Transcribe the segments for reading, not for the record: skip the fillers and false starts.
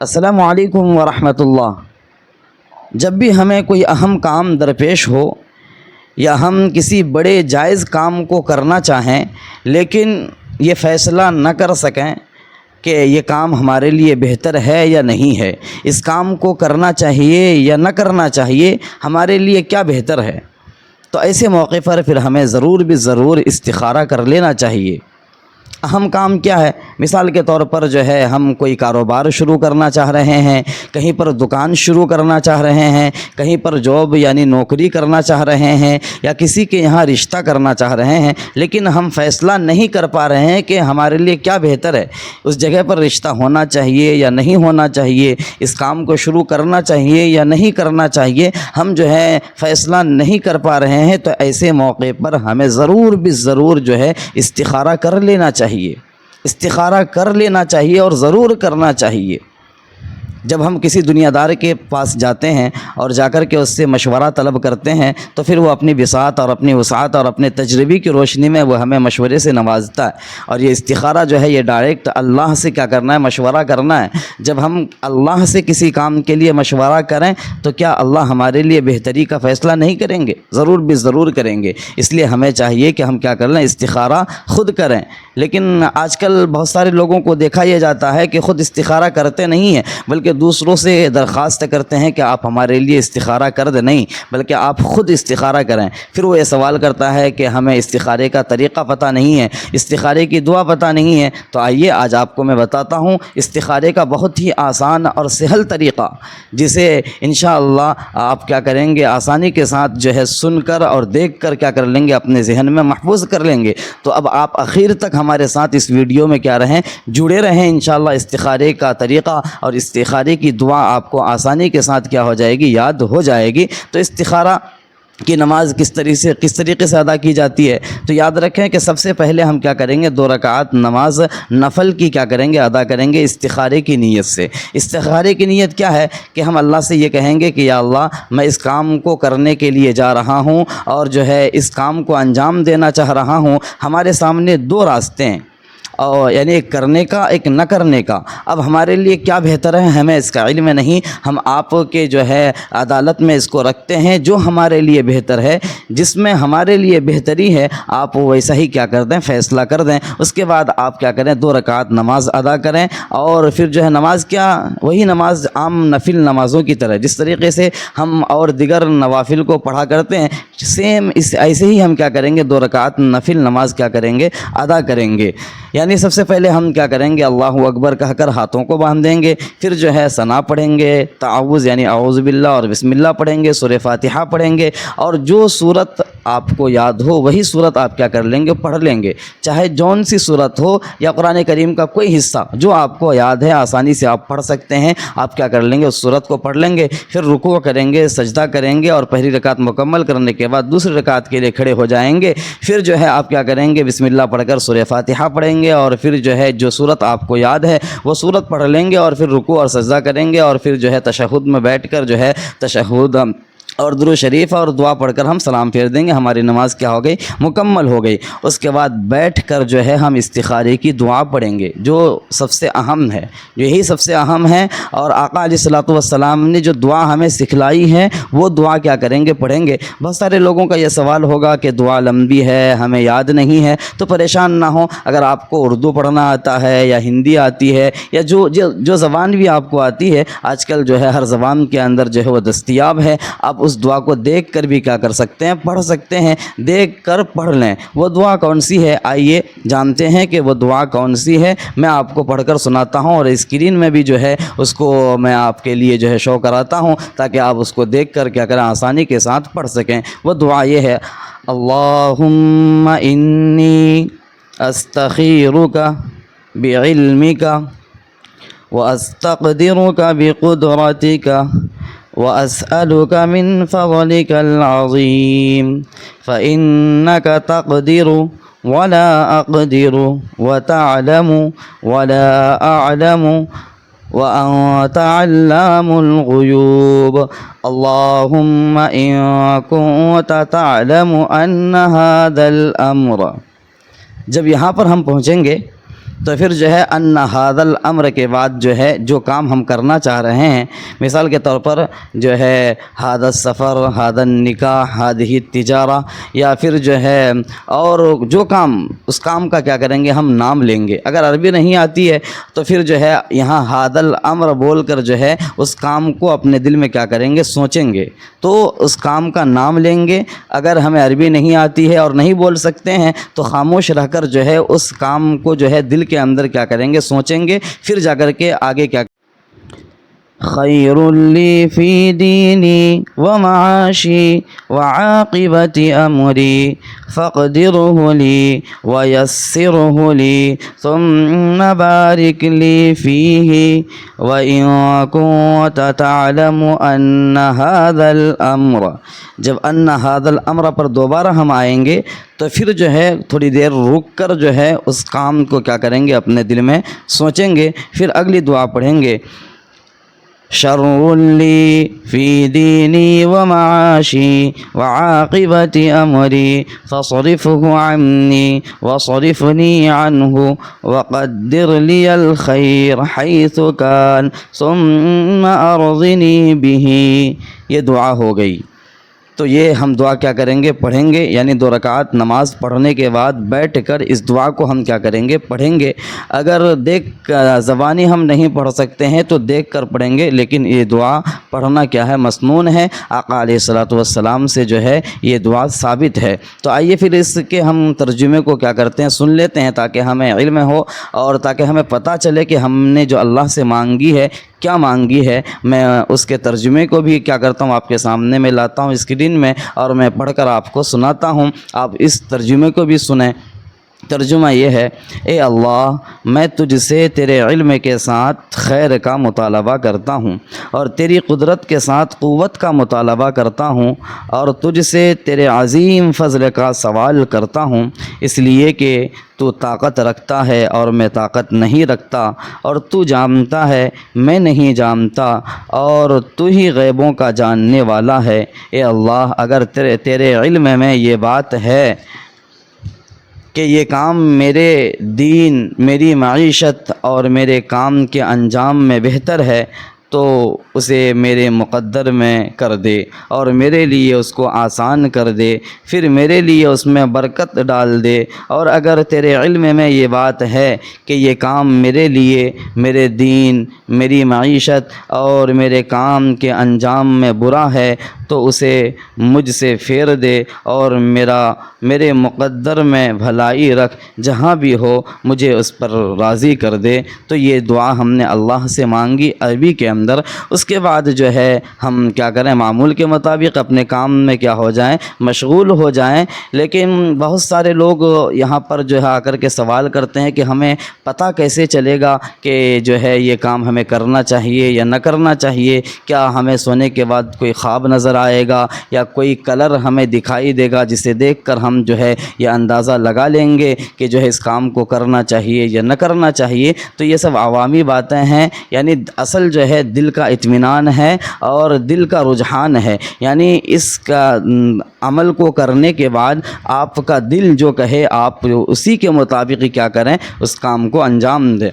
السلام علیکم ورحمۃ اللہ۔ جب بھی ہمیں کوئی اہم کام درپیش ہو یا ہم کسی بڑے جائز کام کو کرنا چاہیں لیکن یہ فیصلہ نہ کر سکیں کہ یہ کام ہمارے لیے بہتر ہے یا نہیں ہے، اس کام کو کرنا چاہیے یا نہ کرنا چاہیے، ہمارے لیے کیا بہتر ہے، تو ایسے موقع پر پھر ہمیں ضرور استخارہ کر لینا چاہیے۔ اہم کام کیا ہے؟ مثال کے طور پر جو ہے ہم کوئی کاروبار شروع کرنا چاہ رہے ہیں، کہیں پر دکان شروع کرنا چاہ رہے ہیں، کہیں پر جاب یعنی نوکری کرنا چاہ رہے ہیں، یا کسی کے یہاں رشتہ کرنا چاہ رہے ہیں، لیکن ہم فیصلہ نہیں کر پا رہے ہیں کہ ہمارے لیے کیا بہتر ہے، اس جگہ پر رشتہ ہونا چاہیے یا نہیں ہونا چاہیے، اس کام کو شروع کرنا چاہیے یا نہیں کرنا چاہیے، ہم جو ہے فیصلہ نہیں کر پا رہے ہیں، تو ایسے موقع پر ہمیں ضرور جو ہے استخارہ کر لینا چاہیے۔ استخارہ کر لینا چاہیے اور ضرور کرنا چاہیے۔ جب ہم کسی دنیا دار کے پاس جاتے ہیں اور جا کر کے اس سے مشورہ طلب کرتے ہیں تو پھر وہ اپنی بساط اور اپنی وسعت اور اپنے تجربے کی روشنی میں وہ ہمیں مشورے سے نوازتا ہے۔ اور یہ استخارہ جو ہے یہ ڈائریکٹ اللہ سے کیا کرنا ہے؟ مشورہ کرنا ہے۔ جب ہم اللہ سے کسی کام کے لیے مشورہ کریں تو کیا اللہ ہمارے لیے بہتری کا فیصلہ نہیں کریں گے؟ ضرور کریں گے۔ اس لیے ہمیں چاہیے کہ ہم کیا کر لیں؟ استخارہ خود کریں۔ لیکن آج کل بہت سارے لوگوں کو دیکھا یہ جاتا ہے کہ خود استخارہ کرتے نہیں ہیں بلکہ دوسروں سے درخواست کرتے ہیں کہ آپ ہمارے لیے استخارہ کر دیں، نہیں بلکہ آپ خود استخارہ کریں۔ پھر وہ یہ سوال کرتا ہے کہ ہمیں استخارے کا طریقہ پتہ نہیں ہے، استخارے کی دعا پتہ نہیں ہے، تو آئیے آج آپ کو میں بتاتا ہوں استخارے کا بہت ہی آسان اور سہل طریقہ، جسے انشاءاللہ آپ کیا کریں گے؟ آسانی کے ساتھ جو ہے سن کر اور دیکھ کر کیا کر لیں گے؟ اپنے ذہن میں محفوظ کر لیں گے۔ تو اب آپ آخر تک ہمارے ساتھ اس ویڈیو میں کیا رہیں؟ جڑے رہیں۔ انشاءاللہ استخارے کا طریقہ اور استخارے کی دعا آپ کو آسانی کے ساتھ کیا ہو جائے گی؟ یاد ہو جائے گی۔ تو استخارہ کی نماز کس طریقے سے ادا کی جاتی ہے؟ تو یاد رکھیں کہ سب سے پہلے ہم کیا کریں گے؟ 2 رکعت نماز نفل کی کیا کریں گے؟ ادا کریں گے استخارے کی نیت سے۔ استخارے کی نیت کیا ہے؟ کہ ہم اللہ سے یہ کہیں گے کہ یا اللہ میں اس کام کو کرنے کے لیے جا رہا ہوں اور جو ہے اس کام کو انجام دینا چاہ رہا ہوں۔ ہمارے سامنے 2 راستے ہیں، اور یعنی ایک کرنے کا ایک نہ کرنے کا۔ اب ہمارے لیے کیا بہتر ہے ہمیں اس کا علم نہیں، ہم آپ کے جو ہے عدالت میں اس کو رکھتے ہیں، جو ہمارے لیے بہتر ہے، جس میں ہمارے لیے بہتری ہے آپ ویسا ہی کیا کر دیں؟ فیصلہ کر دیں۔ اس کے بعد آپ کیا کریں؟ 2 رکعت نماز ادا کریں، اور پھر جو ہے نماز کیا؟ وہی نماز عام نفل نمازوں کی طرح، جس طریقے سے ہم اور دیگر نوافل کو پڑھا کرتے ہیں، سیم ایسے ہی ہم کیا کریں گے؟ 2 رکعت نفل نماز کیا کریں گے؟ ادا کریں گے۔ یعنی سب سے پہلے ہم کیا کریں گے؟ اللہ اکبر کہہ کر ہاتھوں کو باندھ دیں گے، پھر جو ہے ثنا پڑھیں گے، تعوذ یعنی اعوذ باللہ اور بسم اللہ پڑھیں گے، سورہ فاتحہ پڑھیں گے، اور جو صورت آپ کو یاد ہو وہی صورت آپ کیا کر لیں گے؟ پڑھ لیں گے، چاہے جون سی صورت ہو یا قرآن کریم کا کوئی حصہ جو آپ کو یاد ہے آسانی سے آپ پڑھ سکتے ہیں، آپ کیا کر لیں گے؟ اس صورت کو پڑھ لیں گے، پھر رکوع کریں گے، سجدہ کریں گے، اور پہلی رکعت مکمل کرنے کے بعد دوسری رکعت کے لیے کھڑے ہو جائیں گے، پھر جو ہے آپ کیا کریں گے؟ بسم اللہ پڑھ کر سورہ فاتحہ پڑھیں گے، اور پھر جو ہے جو صورت آپ کو یاد ہے وہ صورت پڑھ لیں گے، اور پھر رکوع اور سجدہ کریں گے، اور پھر جو ہے تشہد میں بیٹھ کر جو ہے تشہد اور درود شریف اور دعا پڑھ کر ہم سلام پھیر دیں گے۔ ہماری نماز کیا ہو گئی؟ مکمل ہو گئی۔ اس کے بعد بیٹھ کر جو ہے ہم استخارے کی دعا پڑھیں گے، جو سب سے اہم ہے، یہی سب سے اہم ہے، اور آقا علیہ الصلوۃ والسلام نے جو دعا ہمیں سکھلائی ہے وہ دعا کیا کریں گے؟ پڑھیں گے۔ بہت سارے لوگوں کا یہ سوال ہوگا کہ دعا لمبی ہے، ہمیں یاد نہیں ہے، تو پریشان نہ ہو، اگر آپ کو اردو پڑھنا آتا ہے یا ہندی آتی ہے یا جو زبان بھی آپ کو آتی ہے، آج کل جو ہے ہر زبان کے اندر جو ہے وہ دستیاب ہے، آپ اس دعا کو دیکھ کر بھی کیا کر سکتے ہیں؟ پڑھ سکتے ہیں، دیکھ کر پڑھ لیں۔ وہ دعا کون سی ہے؟ آئیے جانتے ہیں کہ وہ دعا کون سی ہے۔ میں آپ کو پڑھ کر سناتا ہوں، اور اسکرین میں بھی جو ہے اس کو میں آپ کے لیے جو ہے شو کراتا ہوں، تاکہ آپ اس کو دیکھ کر کیا کریں؟ آسانی کے ساتھ پڑھ سکیں۔ وہ دعا یہ ہے: اللہم انی استخیرک بعلمک واستقدرک بقدرتک وأسألك من فضلك العظيم فإنك تقدر ولا أقدر وتعلم ولا أعلم وأنت علام الغيوب اللهم إن كنت تعلم أن هذا الأمر۔ جب یہاں پر ہم پہنچیں گے تو پھر جو ہے ان ھذا الامر کے بعد جو ہے جو کام ہم کرنا چاہ رہے ہیں، مثال کے طور پر جو ہے ھذا السفر، ھذا النکاح، ھذہ التجارہ، یا پھر جو ہے اور جو کام، اس کام کا کیا کریں گے ہم نام لیں گے۔ اگر عربی نہیں آتی ہے تو پھر جو ہے یہاں ھذا الامر بول کر جو ہے اس کام کو اپنے دل میں کیا کریں گے، سوچیں گے، تو اس کام کا نام لیں گے۔ اگر ہمیں عربی نہیں آتی ہے اور نہیں بول سکتے ہیں تو خاموش رہ کر جو ہے اس کام کو جو ہے دل کے اندر کیا کریں گے، سوچیں گے، پھر جا کر کے آگے کیا خیر لی فی دینی ومعاشی وعاقبت امری فاقدرہ لی ویسرہ لی ثم بارک لی فیہ وَإِن كُنتَ تَعْلَمُ أَنَّ هَذَا الْأَمْرَ، جب ان هذا الامر پر دوبارہ ہم آئیں گے تو پھر جو ہے تھوڑی دیر رک کر جو ہے اس کام کو کیا کریں گے، اپنے دل میں سوچیں گے، پھر اگلی دعا پڑھیں گے شر لی فی دینی ومعاشی وعاقبت امری فصرفه عنی وصرفنی عنہ وقدر لی الخیر حیث کان ثم ارضنی بہ۔ یہ دعا ہو گئی۔ تو یہ ہم دعا کیا کریں گے، پڑھیں گے، یعنی 2 رکعت نماز پڑھنے کے بعد بیٹھ کر اس دعا کو ہم کیا کریں گے، پڑھیں گے۔ اگر زبانی ہم نہیں پڑھ سکتے ہیں تو دیکھ کر پڑھیں گے، لیکن یہ دعا پڑھنا کیا ہے، مسنون ہے، آقا علیہ الصلوۃ والسلام سے جو ہے یہ دعا ثابت ہے۔ تو آئیے پھر اس کے ہم ترجمے کو کیا کرتے ہیں، سن لیتے ہیں، تاکہ ہمیں علم ہو اور تاکہ ہمیں پتہ چلے کہ ہم نے جو اللہ سے مانگی ہے کیا مانگی ہے۔ میں اس کے ترجمے کو بھی کیا کرتا ہوں، آپ کے سامنے میں لاتا ہوں اسکرین میں، اور میں پڑھ کر آپ کو سناتا ہوں، آپ اس ترجمے کو بھی سنیں۔ ترجمہ یہ ہے، اے اللہ، میں تجھ سے تیرے علم کے ساتھ خیر کا مطالبہ کرتا ہوں اور تیری قدرت کے ساتھ قوت کا مطالبہ کرتا ہوں، اور تجھ سے تیرے عظیم فضل کا سوال کرتا ہوں، اس لیے کہ تو طاقت رکھتا ہے اور میں طاقت نہیں رکھتا، اور تو جانتا ہے میں نہیں جانتا، اور تو ہی غیبوں کا جاننے والا ہے۔ اے اللہ، اگر تیرے علم میں یہ بات ہے کہ یہ کام میرے دین، میری معیشت اور میرے کام کے انجام میں بہتر ہے تو اسے میرے مقدر میں کر دے اور میرے لیے اس کو آسان کر دے، پھر میرے لیے اس میں برکت ڈال دے۔ اور اگر تیرے علم میں یہ بات ہے کہ یہ کام میرے لیے، میرے دین، میری معیشت اور میرے کام کے انجام میں برا ہے تو اسے مجھ سے پھیر دے، اور میرے مقدر میں بھلائی رکھ، جہاں بھی ہو مجھے اس پر راضی کر دے۔ تو یہ دعا ہم نے اللہ سے مانگی عربی کے اندر۔ اس کے بعد جو ہے ہم کیا کریں، معمول کے مطابق اپنے کام میں کیا ہو جائیں، مشغول ہو جائیں۔ لیکن بہت سارے لوگ یہاں پر جو ہے آ کر کے سوال کرتے ہیں کہ ہمیں پتہ کیسے چلے گا کہ جو ہے یہ کام ہمیں کرنا چاہیے یا نہ کرنا چاہیے؟ کیا ہمیں سونے کے بعد کوئی خواب نظر آئے گا یا کوئی کلر ہمیں دکھائی دے گا جسے دیکھ کر ہم جو ہے یہ اندازہ لگا لیں گے کہ جو ہے اس کام کو کرنا چاہیے یا نہ کرنا چاہیے؟ تو یہ سب عوامی باتیں ہیں، یعنی اصل جو ہے دل کا اطمینان ہے اور دل کا رجحان ہے، یعنی اس کا عمل کو کرنے کے بعد آپ کا دل جو کہے آپ اسی کے مطابق کیا کریں، اس کام کو انجام دیں۔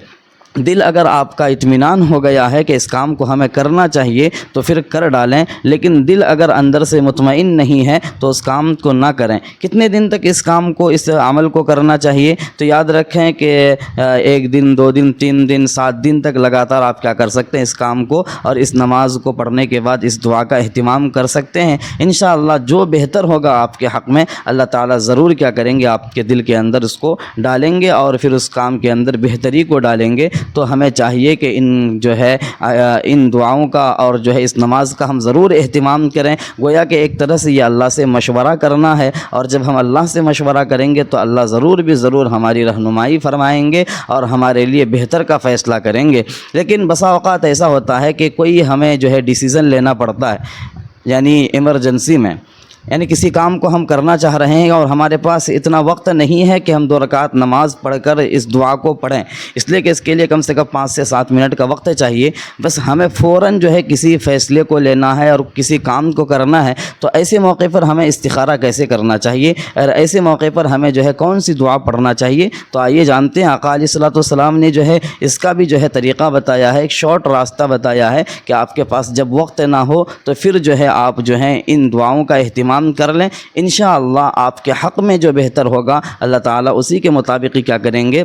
دل اگر آپ کا اطمینان ہو گیا ہے کہ اس کام کو ہمیں کرنا چاہیے تو پھر کر ڈالیں، لیکن دل اگر اندر سے مطمئن نہیں ہے تو اس کام کو نہ کریں۔ کتنے دن تک اس کام کو، اس عمل کو کرنا چاہیے؟ تو یاد رکھیں کہ 1 دن، 2 دن، 3 دن، 7 دن تک لگاتار آپ کیا کر سکتے ہیں، اس کام کو اور اس نماز کو پڑھنے کے بعد اس دعا کا اہتمام کر سکتے ہیں۔ انشاءاللہ جو بہتر ہوگا آپ کے حق میں اللہ تعالیٰ ضرور کیا کریں گے، آپ کے دل کے اندر اس کو ڈالیں گے اور پھر اس کام کے اندر بہتری کو ڈالیں گے۔ تو ہمیں چاہیے کہ ان دعاؤں کا اور جو ہے اس نماز کا ہم ضرور اہتمام کریں۔ گویا کہ ایک طرح سے یہ اللہ سے مشورہ کرنا ہے، اور جب ہم اللہ سے مشورہ کریں گے تو اللہ ضرور ہماری رہنمائی فرمائیں گے اور ہمارے لیے بہتر کا فیصلہ کریں گے۔ لیکن بسا اوقات ایسا ہوتا ہے کہ کوئی ہمیں جو ہے ڈیسیزن لینا پڑتا ہے، یعنی ایمرجنسی میں، یعنی کسی کام کو ہم کرنا چاہ رہے ہیں اور ہمارے پاس اتنا وقت نہیں ہے کہ ہم 2 رکعت نماز پڑھ کر اس دعا کو پڑھیں، اس لیے کہ اس کے لیے کم سے کم 5 سے 7 منٹ کا وقت چاہیے، بس ہمیں فوراً جو ہے کسی فیصلے کو لینا ہے اور کسی کام کو کرنا ہے، تو ایسے موقع پر ہمیں استخارہ کیسے کرنا چاہیے اور ایسے موقع پر ہمیں جو ہے کون سی دعا پڑھنا چاہیے؟ تو آئیے جانتے ہیں۔ آقا علیہ الصلوۃ والسلام نے جو ہے اس کا بھی جو ہے طریقہ بتایا ہے، ایک شارٹ راستہ بتایا ہے کہ آپ کے پاس جب وقت نہ ہو تو پھر جو ہے آپ جو ہے ان دعاؤں کا اہتمام کر لیں، انشاءاللہ آپ کے حق میں جو بہتر ہوگا اللہ تعالیٰ اسی کے مطابق ہی کیا کریں گے،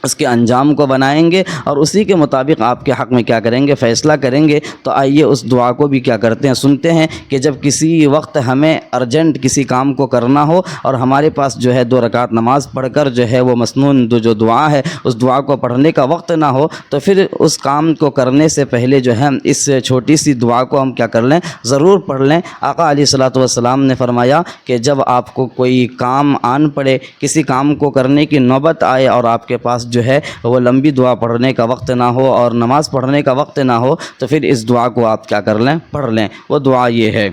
اس کے انجام کو بنائیں گے اور اسی کے مطابق آپ کے حق میں کیا کریں گے، فیصلہ کریں گے۔ تو آئیے اس دعا کو بھی کیا کرتے ہیں، سنتے ہیں کہ جب کسی وقت ہمیں ارجنٹ کسی کام کو کرنا ہو اور ہمارے پاس جو ہے 2 رکعت نماز پڑھ کر جو ہے وہ مسنون جو دعا ہے اس دعا کو پڑھنے کا وقت نہ ہو، تو پھر اس کام کو کرنے سے پہلے جو ہے اس چھوٹی سی دعا کو ہم کیا کر لیں، ضرور پڑھ لیں۔ آقا علیہ الصلوۃ والسلام نے فرمایا کہ جب آپ کو کوئی کام آن پڑے، کسی کام کو کرنے کی نوبت آئے اور آپ کے پاس جو ہے وہ لمبی دعا پڑھنے کا وقت نہ ہو اور نماز پڑھنے کا وقت نہ ہو، تو پھر اس دعا کو آپ کیا کر لیں، پڑھ لیں۔ وہ دعا یہ ہے،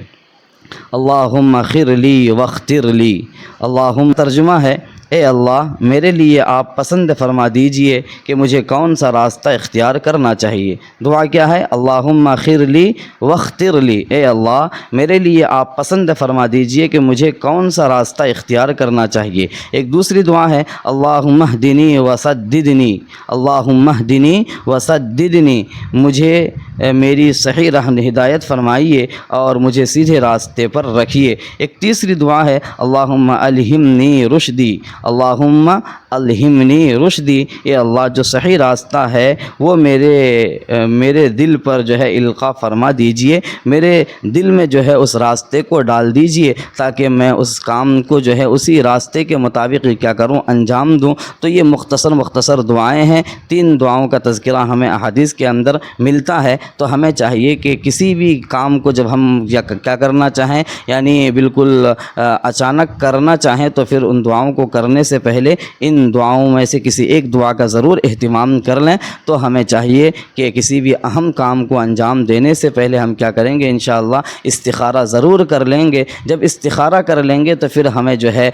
اللہم اغفر لی واختر لی۔ اللہم ترجمہ ہے، اے اللہ میرے لیے آپ پسند فرما دیجئے کہ مجھے کون سا راستہ اختیار کرنا چاہیے۔ دعا کیا ہے؟ اللہم اغفر لی واختر لی، اے اللہ میرے لیے آپ پسند فرما دیجئے کہ مجھے کون سا راستہ اختیار کرنا چاہیے۔ ایک دوسری دعا ہے، اللہم اہدنی وسددنی، اللہم اہدنی وسددنی، مجھے میری صحیح راہ ہدایت فرمائیے اور مجھے سیدھے راستے پر رکھیے۔ ایک تیسری دعا ہے، اللہم الہمنی رشدی، اللہم الہمنی رشدی، اے اللہ جو صحیح راستہ ہے وہ میرے دل پر جو ہے القاء فرما دیجئے، میرے دل میں جو ہے اس راستے کو ڈال دیجئے تاکہ میں اس کام کو جو ہے اسی راستے کے مطابق کیا کروں، انجام دوں۔ تو یہ مختصر دعائیں ہیں، 3 دعاؤں کا تذکرہ ہمیں احادیث کے اندر ملتا ہے۔ تو ہمیں چاہیے کہ کسی بھی کام کو جب ہم کیا کرنا چاہیں، یعنی بالکل اچانک کرنا چاہیں، تو پھر ان دعاؤں کو کرنے سے پہلے ان دعاؤں میں سے کسی ایک دعا کا ضرور اہتمام کر لیں۔ تو ہمیں چاہیے کہ کسی بھی اہم کام کو انجام دینے سے پہلے ہم کیا کریں گے، انشاءاللہ استخارہ ضرور کر لیں گے۔ جب استخارہ کر لیں گے تو پھر ہمیں جو ہے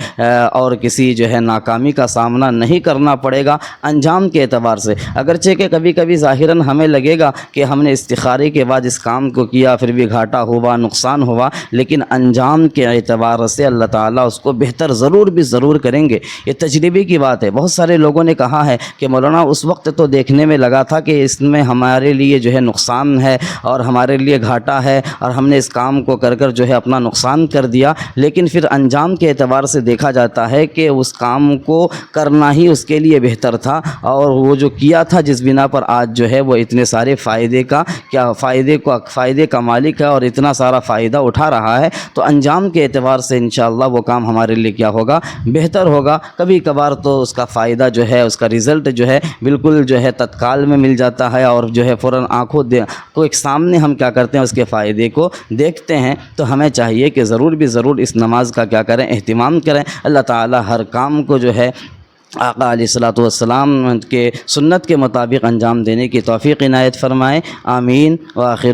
اور کسی جو ہے ناکامی کا سامنا نہیں کرنا پڑے گا انجام کے اعتبار سے۔ اگرچہ کہ کبھی کبھی ظاہراً ہمیں لگے گا کہ ہم نے استخارے کے بعد اس کام کو کیا، پھر بھی گھاٹا ہوا، نقصان ہوا، لیکن انجام کے اعتبار سے اللہ تعالیٰ اس کو بہتر ضرور کریں گے۔ یہ تجربے کی بات ہے۔ بہت سارے لوگوں نے کہا ہے کہ مولانا اس وقت تو دیکھنے میں لگا تھا کہ اس میں ہمارے لیے جو ہے نقصان ہے اور ہمارے لیے گھاٹا ہے اور ہم نے اس کام کو کر جو ہے اپنا نقصان کر دیا، لیکن پھر انجام کے اعتبار سے دیکھا جاتا ہے کہ اس کام کو کرنا ہی اس کے لیے بہتر تھا، اور وہ جو کیا تھا جس بنا پر آج جو ہے وہ اتنے سارے فائدے کا مالک ہے اور اتنا سارا فائدہ اٹھا رہا ہے، تو انجام کے اعتبار سے انشاءاللہ وہ کام ہمارے لیے کیا ہوگا، بہتر ہوگا۔ کبھی کبھار تو اس کا فائدہ جو ہے، اس کا رزلٹ جو ہے بالکل جو ہے تتکال میں مل جاتا ہے اور جو ہے فوراً آنکھوں کو ایک سامنے ہم کیا کرتے ہیں، اس کے فائدے کو دیکھتے ہیں۔ تو ہمیں چاہیے کہ ضرور اس نماز کا کیا کریں، اہتمام کریں۔ اللہ تعالی ہر کام کو جو ہے آقا علیہ الصلوۃ والسلام کے سنت کے مطابق انجام دینے کی توفیق عنایت فرمائے، آمین۔ وآخر